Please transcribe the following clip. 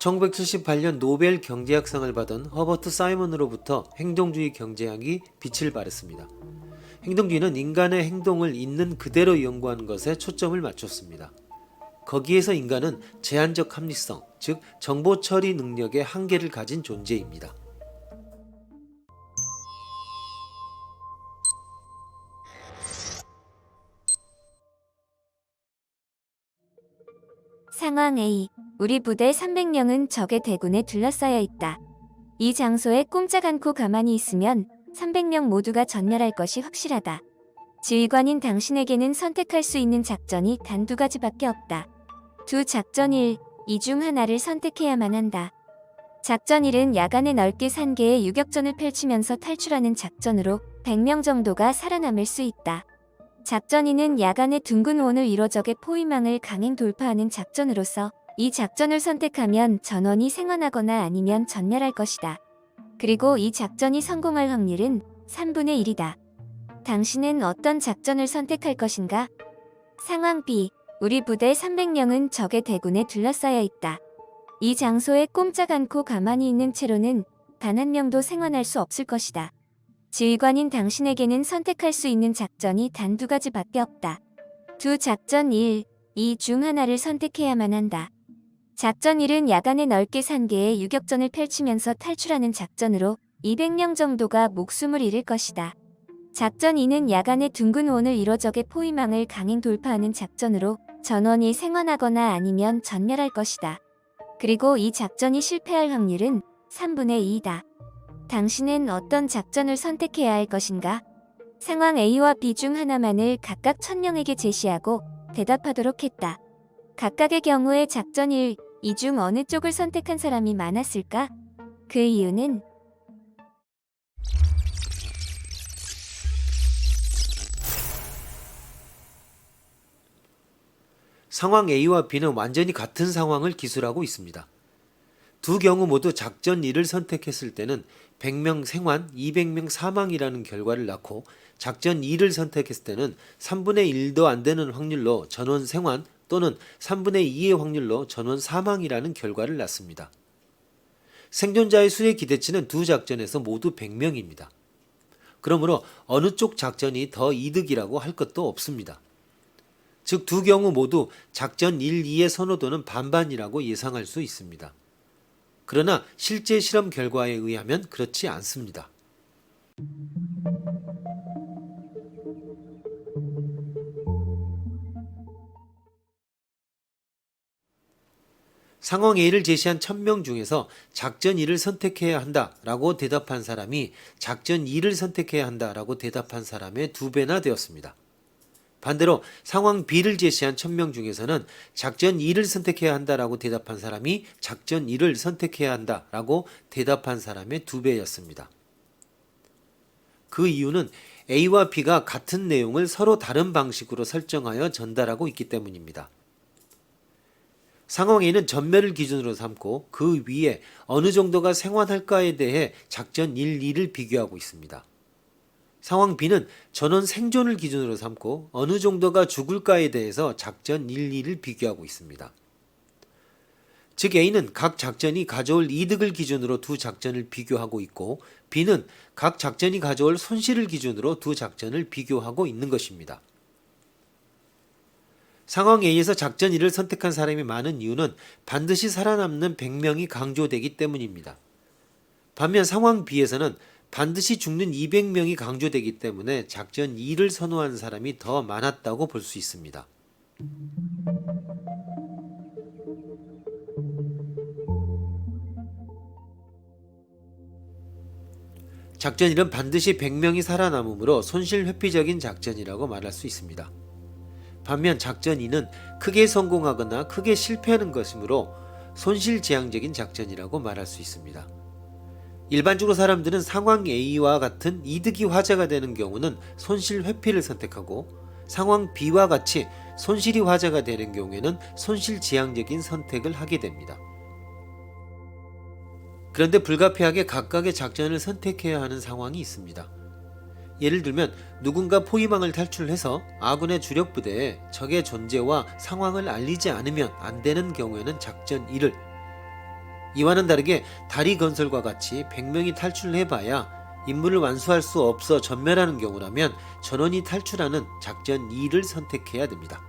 1978년 노벨 경제학상을 받은 허버트 사이먼으로부터 행동주의 경제학이 빛을 발했습니다. 행동주의는 인간의 행동을 있는 그대로 연구하는 것에 초점을 맞췄습니다. 거기에서 인간은 제한적 합리성, 즉 정보 처리 능력의 한계를 가진 존재입니다. 상황 A. 우리 부대 300명은 적의 대군에 둘러싸여 있다. 이 장소에 꼼짝 않고 가만히 있으면 300명 모두가 전멸할 것이 확실하다. 지휘관인 당신에게는 선택할 수 있는 작전이 단 두 가지밖에 없다. 두 작전 1, 이 중 하나를 선택해야만 한다. 작전 1은 야간에 넓게 산계에 유격전을 펼치면서 탈출하는 작전으로 100명 정도가 살아남을 수 있다. 작전 2는 야간에 둥근 원을 이뤄 적의 포위망을 강행 돌파하는 작전으로서 이 작전을 선택하면 전원이 생還하거나 아니면 전멸할 것이다. 그리고 이 작전이 성공할 확률은 3분의 1이다. 당신은 어떤 작전을 선택할 것인가? 상황 B. 우리 부대 300명은 적의 대군에 둘러싸여 있다. 이 장소에 꼼짝 않고 가만히 있는 채로는 단 한 명도 생還할 수 없을 것이다. 지휘관인 당신에게는 선택할 수 있는 작전이 단 두 가지밖에 없다. 두 작전 1, 이 중 하나를 선택해야만 한다. 작전 1은 야간에 넓게 산계에 유격전을 펼치면서 탈출하는 작전으로 200명 정도가 목숨을 잃을 것이다. 작전 2는 야간에 둥근 원을 이뤄 적의 포위망을 강행 돌파하는 작전으로 전원이 생還하거나 아니면 전멸할 것이다. 그리고 이 작전이 실패할 확률은 3분의 2이다. 당신은 어떤 작전을 선택해야 할 것인가? 상황 A와 B 중 하나만을 각각 1000명에게 제시하고 대답하도록 했다. 각각의 경우에 작전 1, 이 중 어느 쪽을 선택한 사람이 많았을까? 그 이유는 상황 A와 B는 완전히 같은 상황을 기술하고 있습니다. 두 경우 모두 작전 1을 선택했을 때는 100명 생還, 200명 사망이라는 결과를 낳고 작전 2를 선택했을 때는 3분의 1도 안 되는 확률로 전원 생還 또는 3분의 2의 확률로 전원 사망이라는 결과를 낳습니다. 생존자의 수의 기대치는 두 작전에서 모두 100명입니다. 그러므로 어느 쪽 작전이 더 이득이라고 할 것도 없습니다. 즉 두 경우 모두 작전 1, 2의 선호도는 반반이라고 예상할 수 있습니다. 그러나 실제 실험 결과에 의하면 그렇지 않습니다. 상황 A를 제시한 1000명 중에서 작전 1을 선택해야 한다라고 대답한 사람이 작전 2를 선택해야 한다라고 대답한 사람의 2배나 되었습니다. 반대로 상황 B를 제시한 1000명 중에서는 작전 2를 선택해야 한다라고 대답한 사람이 작전 1을 선택해야 한다라고 대답한 사람의 2배였습니다. 그 이유는 A와 B가 같은 내용을 서로 다른 방식으로 설정하여 전달하고 있기 때문입니다. 상황 A는 전멸을 기준으로 삼고 그 위에 어느 정도가 생還할까에 대해 작전 1, 2를 비교하고 있습니다. 상황 B는 전원 생존을 기준으로 삼고 어느 정도가 죽을까에 대해서 작전 1, 2를 비교하고 있습니다. 즉 A는 각 작전이 가져올 이득을 기준으로 두 작전을 비교하고 있고 B는 각 작전이 가져올 손실을 기준으로 두 작전을 비교하고 있는 것입니다. 상황 A에서 작전 1을 선택한 사람이 많은 이유는 반드시 살아남는 100명이 강조되기 때문입니다. 반면 상황 B에서는 반드시 죽는 200명이 강조되기 때문에 작전 2를 선호한 사람이 더 많았다고 볼 수 있습니다. 작전 1은 반드시 100명이 살아남으므로 손실 회피적인 작전이라고 말할 수 있습니다. 반면 작전 2는 크게 성공하거나 크게 실패하는 것이므로 손실 지향적인 작전이라고 말할 수 있습니다. 일반적으로 사람들은 상황 A와 같은 이득이 화제가 되는 경우는 손실 회피를 선택하고 상황 B와 같이 손실이 화제가 되는 경우에는 손실 지향적인 선택을 하게 됩니다. 그런데 불가피하게 각각의 작전을 선택해야 하는 상황이 있습니다. 예를 들면 누군가 포위망을 탈출해서 아군의 주력 부대에 적의 존재와 상황을 알리지 않으면 안 되는 경우에는 작전 1을, 이와는 다르게 다리 건설과 같이 100명이 탈출을 해봐야 임무를 완수할 수 없어 전멸하는 경우라면 전원이 탈출하는 작전 2를 선택해야 됩니다.